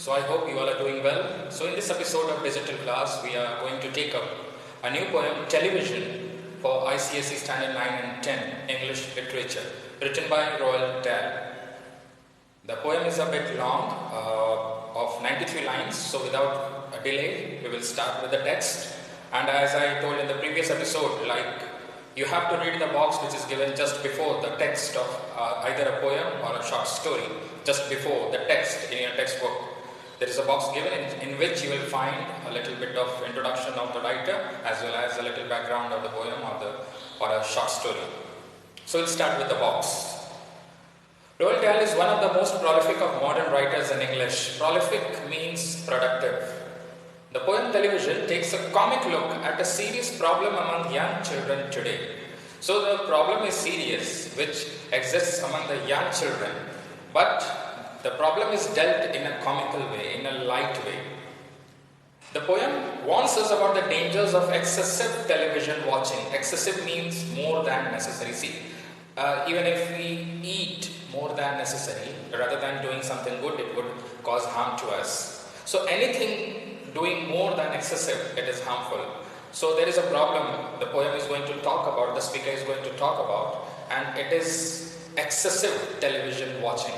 So I hope you all are doing well. So in this episode of Digital Class, we are going to take up a new poem, Television, for ICSE Standard 9 and 10 English Literature, written by Roald Dahl. The poem is a bit long, of 93 lines, so without a delay, we will start with the text. And as I told in the previous episode, you have to read the box which is given just before the text of either a poem or a short story, just before the text in your textbook. There is a box given in which you will find a little bit of introduction of the writer as well as a little background of the poem or a short story. So we'll start with the box. Roald Dahl is one of the most prolific of modern writers in English. Prolific means productive. The poem Television takes a comic look at a serious problem among young children today. So the problem is serious, which exists among the young children, but the problem is dealt in a comical way, in a light way. The poem warns us about the dangers of excessive television watching. Excessive means more than necessary. See, even if we eat more than necessary, rather than doing something good, it would cause harm to us. So anything doing more than excessive, it is harmful. So there is a problem the poem is going to talk about, the speaker is going to talk about, and it is excessive television watching.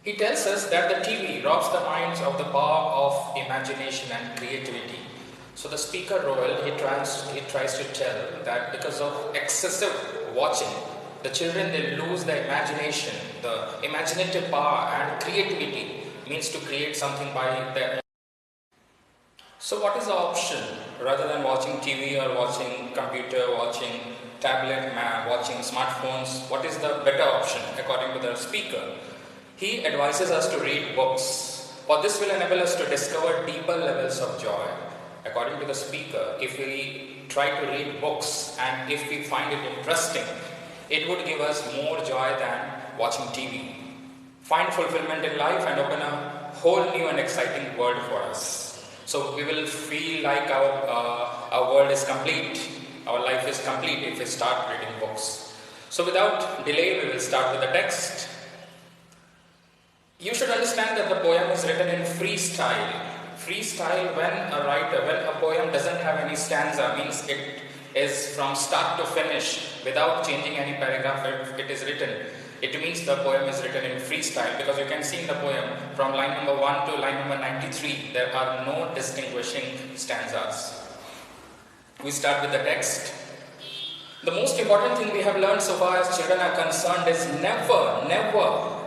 He tells us that the TV robs the minds of the power of imagination and creativity. So the speaker, Roald, he tries to tell that because of excessive watching, the children, they lose the imagination, the imaginative power and creativity, means to create something by their own. So what is the option? Rather than watching TV or watching computer, watching tablet, watching smartphones, what is the better option according to the speaker? He advises us to read books, for this will enable us to discover deeper levels of joy. According to the speaker, if we try to read books and if we find it interesting, it would give us more joy than watching TV. Find fulfillment in life and open a whole new and exciting world for us. So we will feel like our world is complete, our life is complete if we start reading books. So without delay, we will start with the text. You should understand that the poem is written in freestyle. Freestyle, when a poem doesn't have any stanza, means it is from start to finish without changing any paragraph. It is written. It means the poem is written in freestyle, because you can see in the poem from line number 1 to line number 93, there are no distinguishing stanzas. We start with the text. The most important thing we have learned so far as children are concerned is never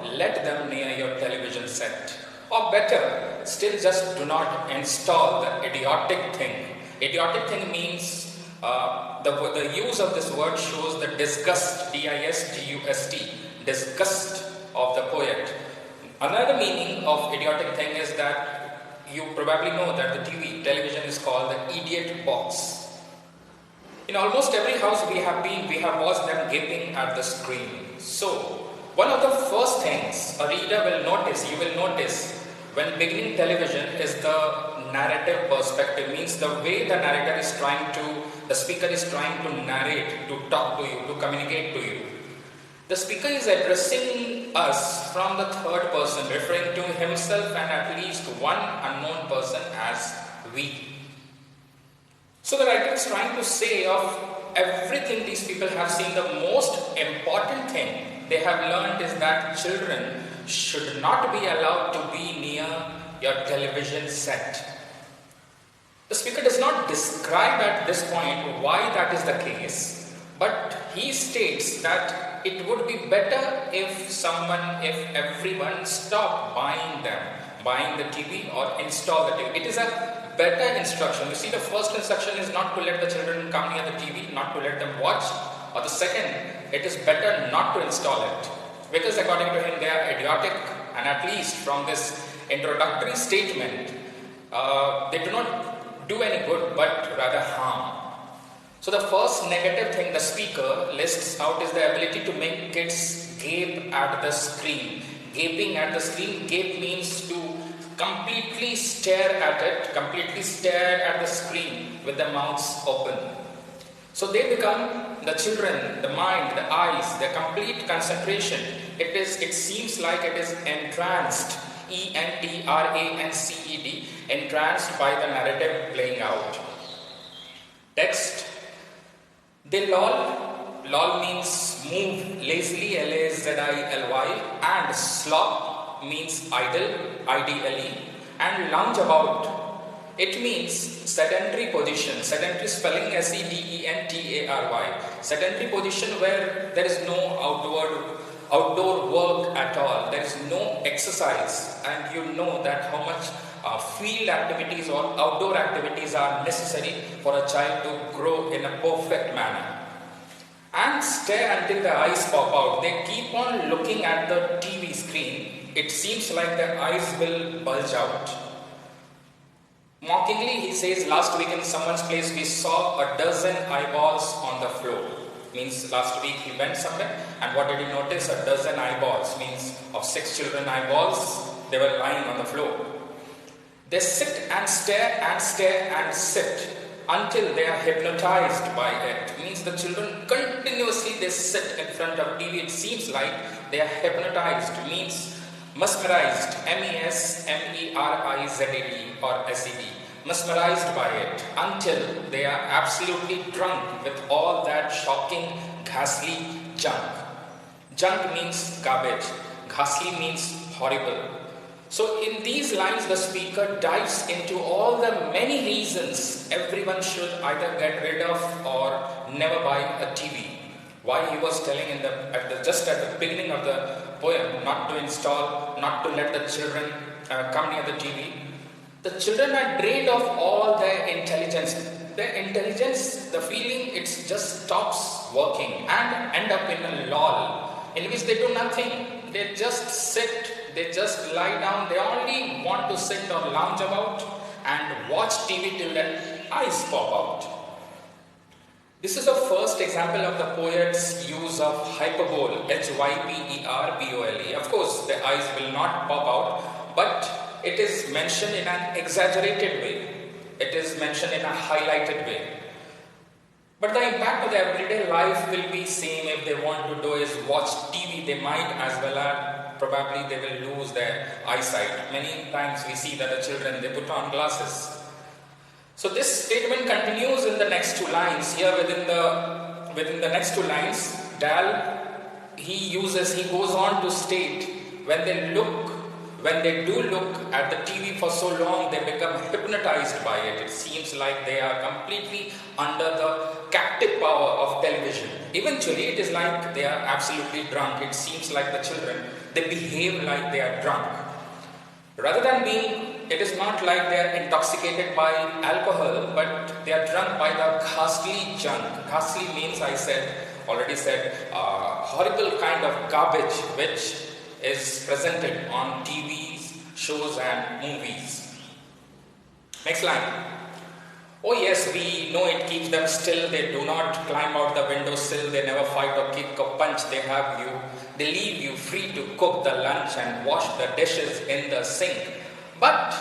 let them near your television set. Or better, still just do not install the idiotic thing. Idiotic thing means the use of this word shows the disgust, D-I-S-G-U-S-T, disgust of the poet. Another meaning of idiotic thing is that you probably know that the television is called the idiot box. In almost every house we have watched them gaping at the screen. So, one of the first things a reader will notice, you will notice, when beginning television is the narrative perspective, means the way the speaker is trying to narrate, to talk to you, to communicate to you. The speaker is addressing us from the third person, referring to himself and at least one unknown person as we. So the writer is trying to say of everything these people have seen, the most important thing they have learned is that children should not be allowed to be near your television set. The speaker does not describe at this point why that is the case, but he states that it would be better if everyone stopped buying the TV or install the TV. It is a better instruction. You see, the first instruction is not to let the children come near the TV, not to let them watch. Or the second, it is better not to install it. Because according to him, they are idiotic, and at least from this introductory statement, they do not do any good, but rather harm. So the first negative thing the speaker lists out is the ability to make kids gape at the screen. Gaping at the screen, gape means to completely stare at it, completely stare at the screen with the mouths open. So they become, the children, the mind, the eyes, their complete concentration. It seems like it is entranced entranced, entranced by the narrative playing out. Text. They loll. Loll means move lazily, lazily, and slop means idle, idle, and lounge about. It means sedentary position. Sedentary spelling sedentary. Sedentary position where there is no outdoor work at all. There is no exercise, and you know that how much field activities or outdoor activities are necessary for a child to grow in a perfect manner. And stare until the eyes pop out. They keep on looking at the TV screen. It seems like their eyes will bulge out. Mockingly, he says, last week in someone's place we saw a dozen eyeballs on the floor. Means last week he went somewhere, and what did he notice? A dozen eyeballs, means of 6 children eyeballs, they were lying on the floor. They sit and stare and stare and sit until they are hypnotized by it. Means the children continuously they sit in front of TV. It seems like they are hypnotized. Means mesmerized. MESMERIZED or SED. Mesmerized by it until they are absolutely drunk with all that shocking, ghastly junk. Junk means garbage. Ghastly means horrible. So in these lines, the speaker dives into all the many reasons everyone should either get rid of or never buy a TV. Why he was telling just at the beginning of the poem, not to install, not to let the children come near the TV. The children are drained of all their intelligence. Their intelligence, the feeling, it just stops working and end up in a lull in which they do nothing. They just sit, they just lie down. They only want to sit or lounge about and watch TV till their eyes pop out. This is the first example of the poet's use of hyperbole, hyperbole. Of course, the eyes will not pop out, but it is mentioned in an exaggerated way. It is mentioned in a highlighted way. But the impact of the everyday life will be same. If they want to do is watch TV, they might as well probably they will lose their eyesight. Many times we see that the children, they put on glasses. So this statement continues in the next 2 lines. Here within the next 2 lines, he goes on to state when they do look at the TV for so long, they become hypnotized by it. It seems like they are completely under the captive power of television. Eventually, it is like they are absolutely drunk. It seems like the children, they behave like they are drunk. Rather than it is not like they are intoxicated by alcohol, but they are drunk by the ghastly junk. Ghastly means, already said, horrible kind of garbage which is presented on TVs, shows and movies. Next line. Oh yes, we know it keeps them still. They do not climb out the windowsill. They never fight or kick or punch. They leave you free to cook the lunch and wash the dishes in the sink. But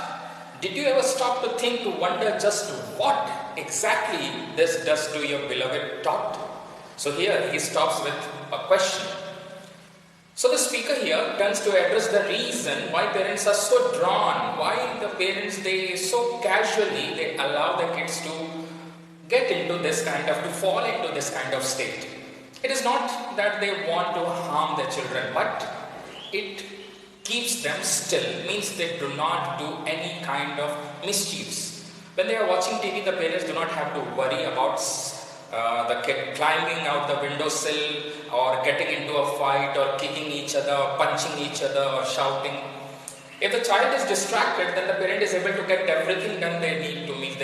did you ever stop to think, to wonder just what exactly this does to your beloved tot? So here he stops with a question. So the speaker here turns to address the reason why parents are so drawn, why the parents, they so casually, they allow the kids to fall into this kind of state. It is not that they want to harm their children, but it keeps them still, means they do not do any kind of mischiefs. When they are watching TV, the parents do not have to worry about the kid climbing out the windowsill or getting into a fight or kicking each other or punching each other or shouting. If the child is distracted, then the parent is able to get everything done they need to, means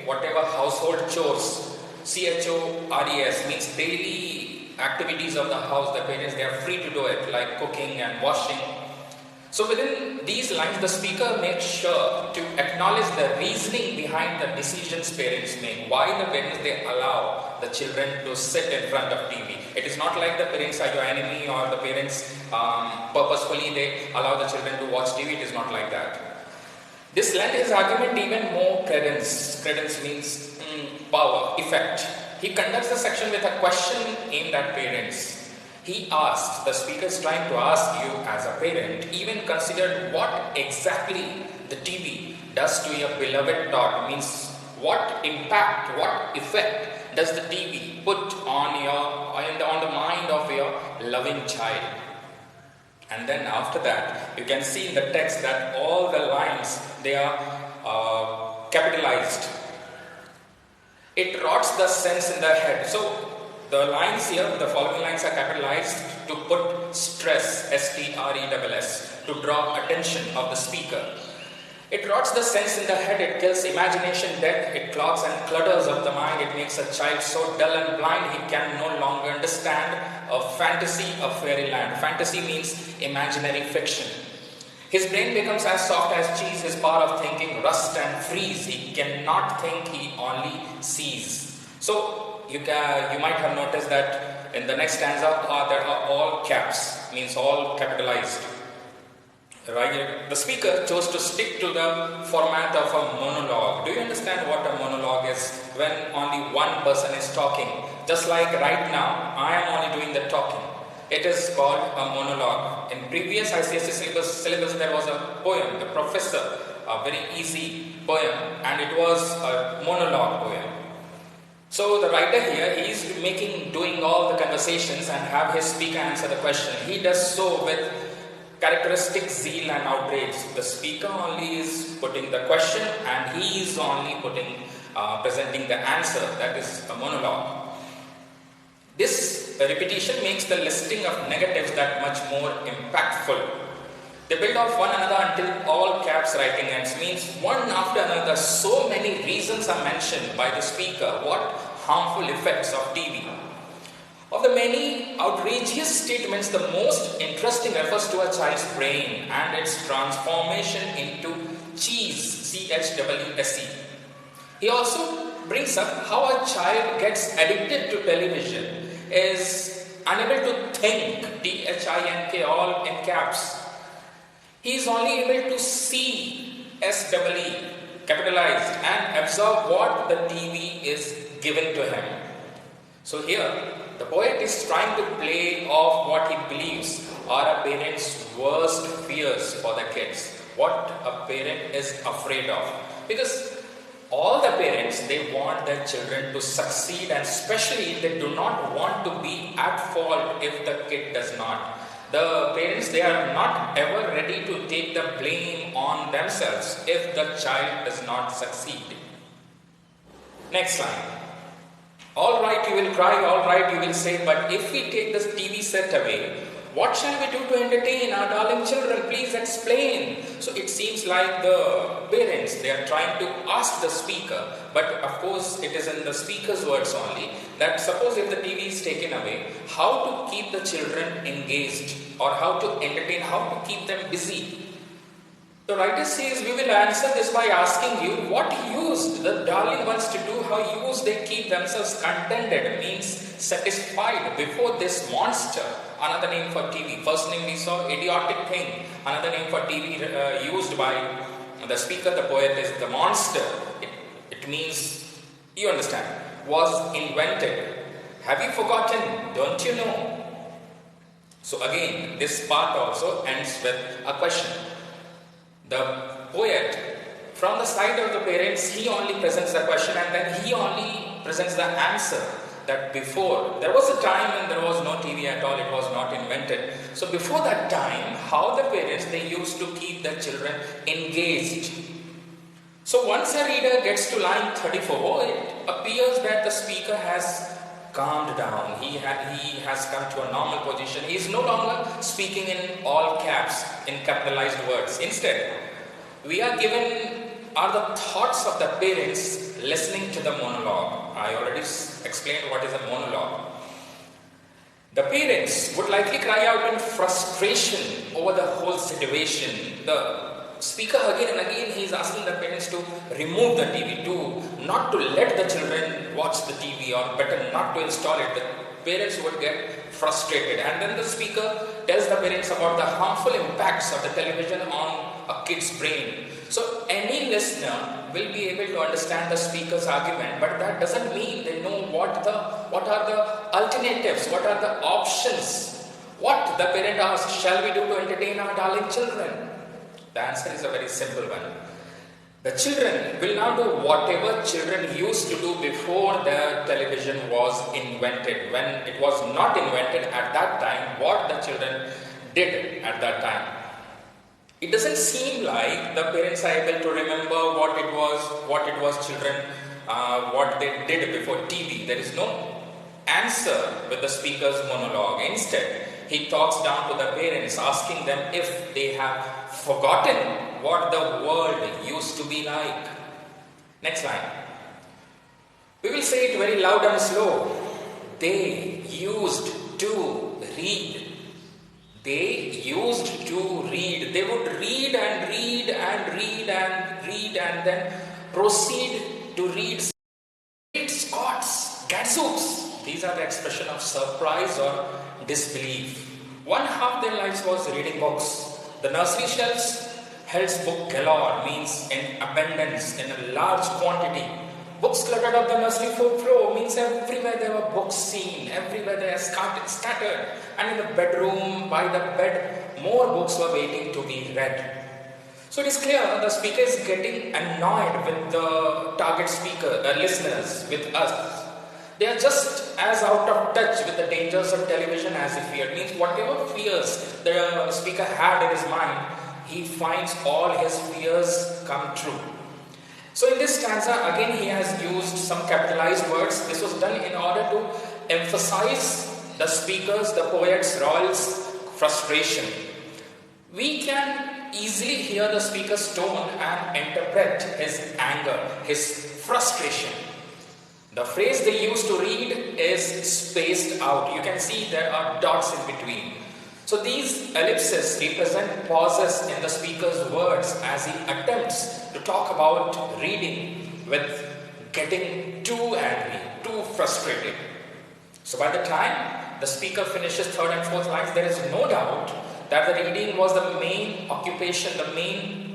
whatever household chores, CHORES, means daily activities of the house, the parents, they are free to do it, like cooking and washing. So within these lines, the speaker makes sure to acknowledge the reasoning behind the decisions parents make. Why the parents, they allow the children to sit in front of TV. It is not like the parents are your enemy or the parents purposefully they allow the children to watch TV. It is not like that. This lent his argument even more credence. Credence means power, effect. He conducts the section with a question aimed at parents. The speaker is trying to ask you as a parent, even consider what exactly the TV does to your beloved dot. Means what impact, what effect does the TV put on on the mind of your loving child? And then after that, you can see in the text that all the lines, they are capitalized. It rots the sense in the head. So the lines here, the following lines are capitalized to put stress, S-T-R-E-S-S, to draw attention of the speaker. It rots the sense in the head, it kills imagination dead, it clogs and clutters up the mind, it makes a child so dull and blind he can no longer understand a fantasy of fairyland. Fantasy means imaginary fiction. His brain becomes as soft as cheese, his power of thinking rust and freeze. He cannot think, he only sees. So you might have noticed that in the next stanza there are all caps, means all capitalized. Right? The speaker chose to stick to the format of a monologue. Do you understand what a monologue is? When only one person is talking. Just like right now, I am only doing the talking. It is called a monologue. In previous ICSE syllabus there was a poem, The Professor, a very easy poem, and it was a monologue poem. So the writer here, he is doing all the conversations and have his speaker answer the question. He does so with characteristic zeal and outrage. The speaker only is putting the question and he is only presenting the answer. That is a monologue. This repetition makes the listing of negatives that much more impactful. They build off one another until all caps writing ends, means one after another so many reasons are mentioned by the speaker. What harmful effects of TV. Of the many outrageous statements, the most interesting refers to a child's brain and its transformation into cheese, C-H-E-E-S-E. He also brings up how a child gets addicted to television, is unable to think, T-H-I-N-K, all in caps. He is only able to see, S-E-E, capitalized, and absorb what the TV is given to him. So here, the poet is trying to play off what he believes are a parent's worst fears for the kids. What a parent is afraid of. Because all the parents, they want their children to succeed, and especially they do not want to be at fault if the kid does not. The parents, they are not ever ready to take the blame on themselves if the child does not succeed. Next line. All right, you will cry, all right, you will say, but if we take this TV set away, what shall we do to entertain our darling children? Please explain. So it seems like the parents, they are trying to ask the speaker, but of course it is in the speaker's words only, that suppose if the TV is taken away, how to keep the children engaged, or how to entertain, how to keep them busy. The writer says, we will answer this by asking you, what use the darling ones to do, how use they keep themselves contented, means satisfied before this monster. Another name for TV. First name we saw, idiotic thing. Another name for TV used by the speaker, the poet, is the monster. It means, you understand, was invented. Have you forgotten? Don't you know? So again, this part also ends with a question. The poet, from the side of the parents, he only presents the question and then he only presents the answer. That before, there was a time when there was no TV at all, it was not invented. So before that time, how the parents, they used to keep their children engaged. So once a reader gets to line 34, it appears that the speaker has calmed down. He has come to a normal position. He is no longer speaking in all caps, in capitalized words. Instead, we are the thoughts of the parents listening to the monologue. I already explained what is a monologue. The parents would likely cry out in frustration over the whole situation. The speaker again and again, he is asking the parents to remove the TV, not to let the children watch the TV, or better not to install it. The parents would get frustrated, and then the speaker tells the parents about the harmful impacts of the television on a kid's brain. So any listener will be able to understand the speaker's argument, but that doesn't mean they know what are the alternatives, what are the options, what the parent asks, shall we do to entertain our darling children? The answer is a very simple one. The children will now do whatever children used to do before the television was invented. When it was not invented at that time, what the children did at that time. It doesn't seem like the parents are able to remember what it was children, what they did before TV. There is no answer with the speaker's monologue. Instead, he talks down to the parents, asking them if they have forgotten what the world used to be like. Next line. We will say it very loud and slow. They used to read. They used to read. They would read and read and read and read and then proceed to read Scots, gadzooks. These are the expression of surprise or disbelief. One half their lives was reading books. The nursery shelves held book galore, means in abundance, in a large quantity. Books cluttered up the nursery floor, means everywhere there were books seen, everywhere they are scattered. And in the bedroom, by the bed, more books were waiting to be read. So it is clear the speaker is getting annoyed with the target listeners, with us. They are just as out of touch with the dangers of television as he feared. Means whatever fears the speaker had in his mind, he finds all his fears come true. So in this stanza, again he has used some capitalized words. This was done in order to emphasize the speaker's, the poet's, royal's frustration. We can easily hear the speaker's tone and interpret his anger, his frustration. The phrase they use to read is spaced out. You can see there are dots in between. So these ellipses represent pauses in the speaker's words as he attempts to talk about reading with getting too angry, too frustrated. So by the time the speaker finishes third and fourth lines, there is no doubt that the reading was the main occupation, the main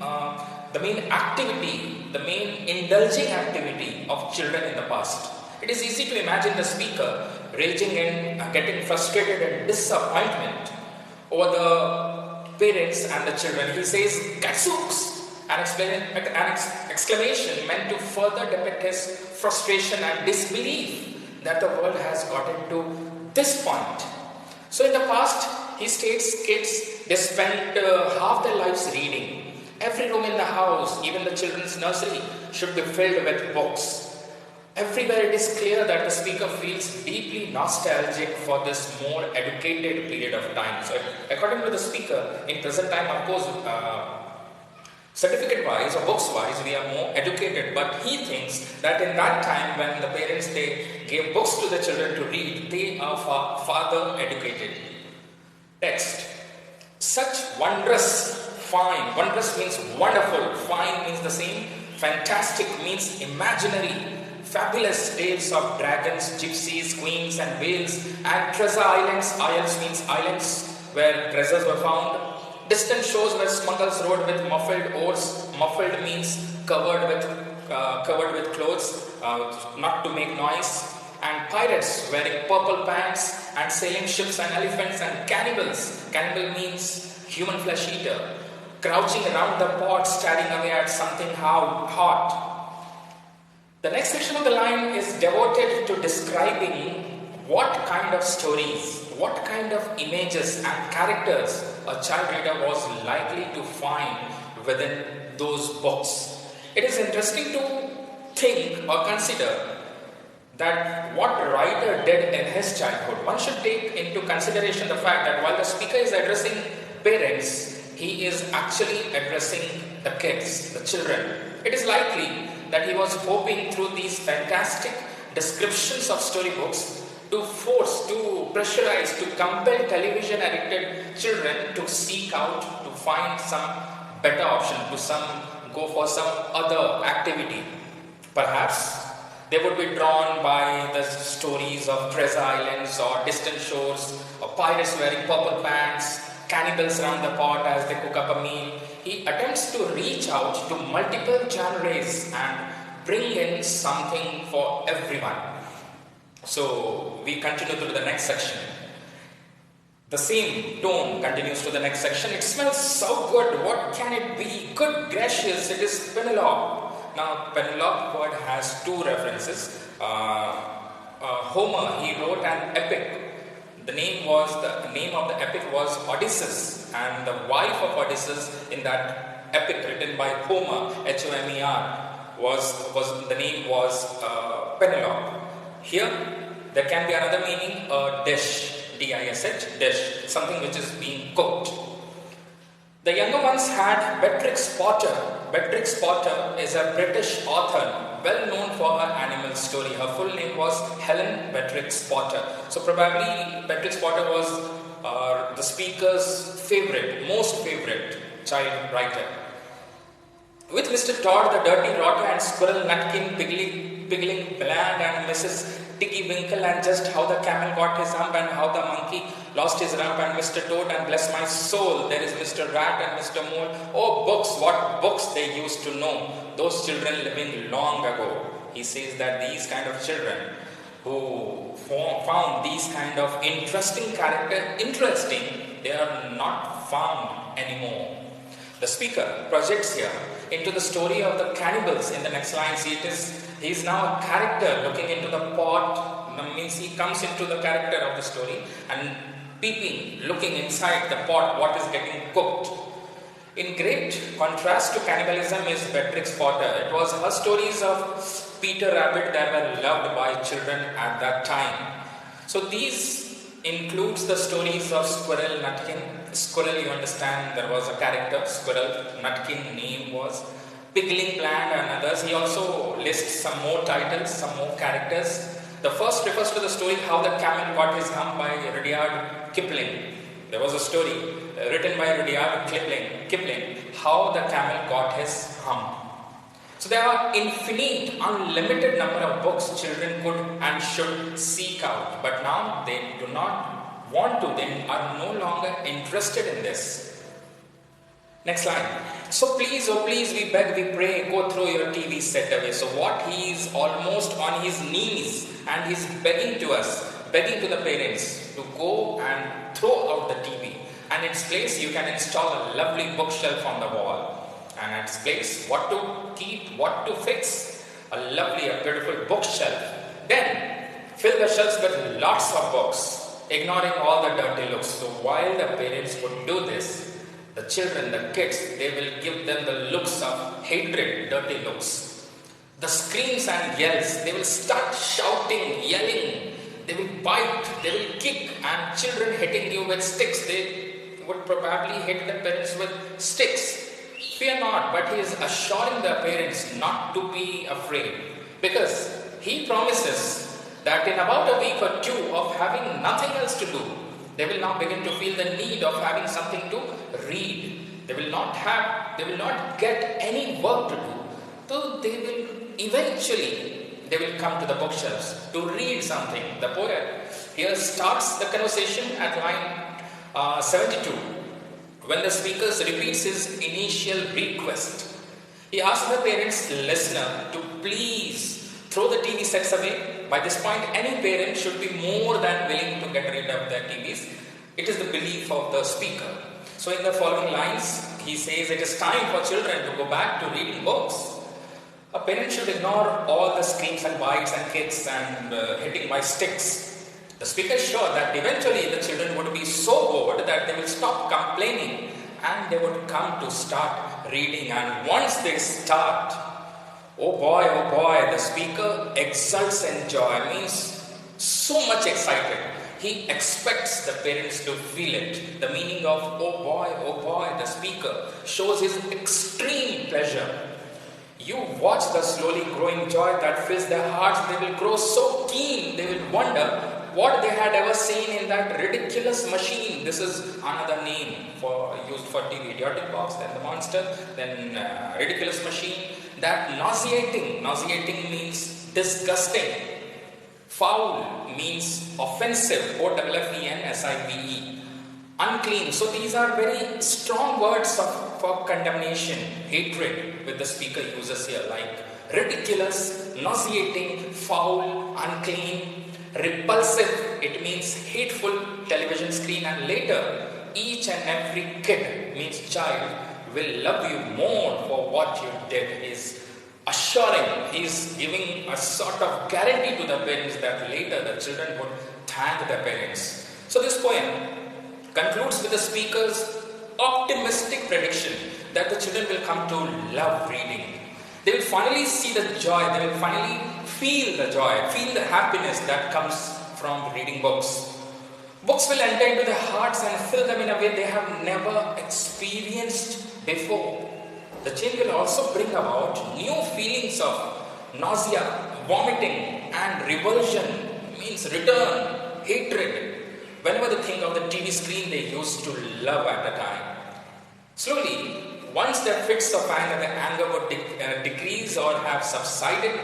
activity, the main indulging activity of children in the past. It is easy to imagine the speaker raging and getting frustrated and disappointment over the parents and the children. He says, "Gadzooks!" an exclamation meant to further depict his frustration and disbelief that the world has gotten to this point. So in the past, he states kids, they spent half their lives reading. Every room in the house, even the children's nursery, should be filled with books. Everywhere it is clear that the speaker feels deeply nostalgic for this more educated period of time. So according to the speaker, in present time, of course, certificate-wise or books-wise, we are more educated. But he thinks that in that time when the parents, they gave books to the children to read, they are further educated. Text. Such wondrous, fine. Wondrous means wonderful. Fine means the same. Fantastic means imaginary. Fabulous tales of dragons, gypsies, queens and whales and treasure islands. Isles means islands where treasures were found. Distant shores where smugglers rode with muffled oars. Muffled means covered with clothes, not to make noise. And pirates wearing purple pants and sailing ships and elephants and cannibals. Cannibal means human flesh eater. Crouching around the pot, staring away at something hot. The next section of the line is devoted to describing what kind of stories, what kind of images and characters a child reader was likely to find within those books. It is interesting to think or consider that what the writer did in his childhood. One should take into consideration the fact that while the speaker is addressing parents, he is actually addressing the kids, the children. It is likely that he was hoping through these fantastic descriptions of storybooks to force, to pressurize, to compel television-addicted children to seek out, to find some better option, to go for some other activity. Perhaps they would be drawn by the stories of treasure islands or distant shores, or pirates wearing purple pants, cannibals around the pot as they cook up a meal. he attempts to reach out to multiple genres and bring in something for everyone. So we continue to the next section. The same tone continues to the next section. It smells so good. What can it be? Good gracious, it is Penelope. Now, Penelope word has two references. Homer, he wrote an epic. The name of the epic was Odysseus, and the wife of Odysseus in that epic written by Homer, Homer, the name was Penelope. Here, there can be another meaning, dish, D-I-S-H, dish, something which is being cooked. The younger ones had Beatrix Potter. Beatrix Potter is a British author, well known for her animal story. Her full name was Helen Beatrix Potter. So probably Beatrix Potter was the speaker's most favorite child writer. With Mr. Todd, the dirty rotter, and Squirrel Nutkin, Piggling Bland, and Mrs. Tiggy Winkle, and just how the camel got his hump, and how the monkey lost his rump, and Mr. Toad, and bless my soul, there is Mr. Rat and Mr. Mole. Oh, books, what books they used to know, those children living long ago. He says that these kind of children who found these kind of interesting character interesting, they are not found anymore. The speaker projects here into the story of the cannibals in the next line. See, he is now a character looking into the pot, means he comes into the character of the story and peeping, looking inside the pot, what is getting cooked. In great contrast to cannibalism is Beatrix Potter. It was her stories of Peter Rabbit that were loved by children at that time. So these includes the stories of Squirrel Nutkin. Squirrel, you understand, there was a character, Squirrel. Nutkin name was Piggling Bland and others. He also lists some more titles, some more characters. The first refers to the story How the Camel Got His Hump by Rudyard Kipling. There was a story written by Rudyard Kipling, How the Camel Got His Hump. So there are infinite, unlimited number of books children could and should seek out, but now they do not want to, they are no longer interested in this. Next line. So please, oh please, we beg, we pray, go throw your TV set away. So what he is almost on his knees and he's begging to us, begging to the parents to go and throw out the TV. And in its place, you can install a lovely bookshelf on the wall. And in its place, what to keep, what to fix, a lovely, a beautiful bookshelf. Then fill the shelves with lots of books, ignoring all the dirty looks. So while the parents would do this, the children, the kids, they will give them the looks of hatred, dirty looks. The screams and yells, they will start shouting, yelling. They will bite, they will kick, and children hitting you with sticks. They would probably hit the parents with sticks. Fear not, but he is assuring the parents not to be afraid, because he promises that in about a week or two of having nothing else to do, they will now begin to feel the need of having something to read. They will not get any work to do. So they will come to the bookshelves to read something. The poet here starts the conversation at line 72. When the speaker repeats his initial request, he asks the parents listener to please throw the TV sets away. By this point, any parent should be more than willing to get rid of their TVs. It is the belief of the speaker. So in the following lines, he says it is time for children to go back to reading books. A parent should ignore all the screams and bites and kicks and hitting by sticks. The speaker is sure that eventually the children would be so bored that they will stop complaining and they would come to start reading. And once they start, oh boy, the speaker exults in joy, means so much excited. He expects the parents to feel it. The meaning of oh boy, the speaker shows his extreme pleasure. You watch the slowly growing joy that fills their hearts. They will grow so keen, they will wonder what they had ever seen in that ridiculous machine. This is another name used for TV. Idiotic box, then the monster, then ridiculous machine. That nauseating means disgusting. Foul means offensive, O-F-F-E-N-S-I-V-E. unclean. So these are very strong words for condemnation, hatred, which the speaker uses here, like ridiculous, nauseating, foul, unclean, repulsive. It means hateful television screen, and later each and every kid, means child, will love you more for what you did. Is assuring, he is giving a sort of guarantee to the parents that later the children would thank the parents. So this poem concludes with the speaker's optimistic prediction that the children will come to love reading. They will finally see the joy, they will finally feel the joy, feel the happiness that comes from reading books. Books will enter into their hearts and fill them in a way they have never experienced before. The change will also bring about new feelings of nausea, vomiting, and revulsion, means return, hatred, whenever they think of the TV screen they used to love at the time. Slowly, once their fits of anger, the anger would decrease or have subsided,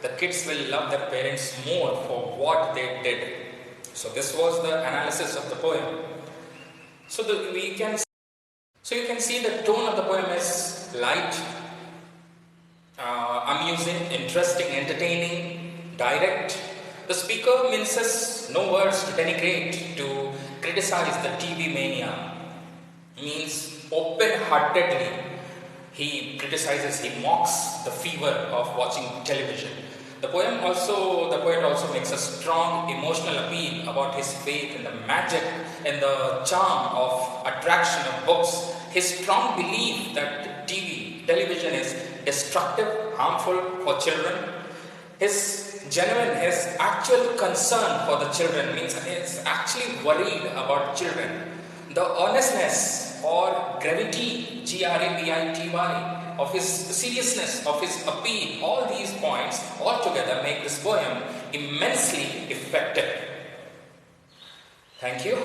the kids will love their parents more for what they did. So this was the analysis of the poem. So you can see the tone of the poem is light, amusing, interesting, entertaining, direct. The speaker minces no words to denigrate, to criticize the TV mania. Means open-heartedly he criticizes, he mocks the fever of watching television. The poet also makes a strong emotional appeal about his faith in the magic and the charm of attraction of books. His strong belief that television is destructive, harmful for children. His actual concern for the children, means he is actually worried about children. The earnestness or gravity, gravity, of his seriousness, of his appeal, all these points altogether make this poem immensely effective. Thank you.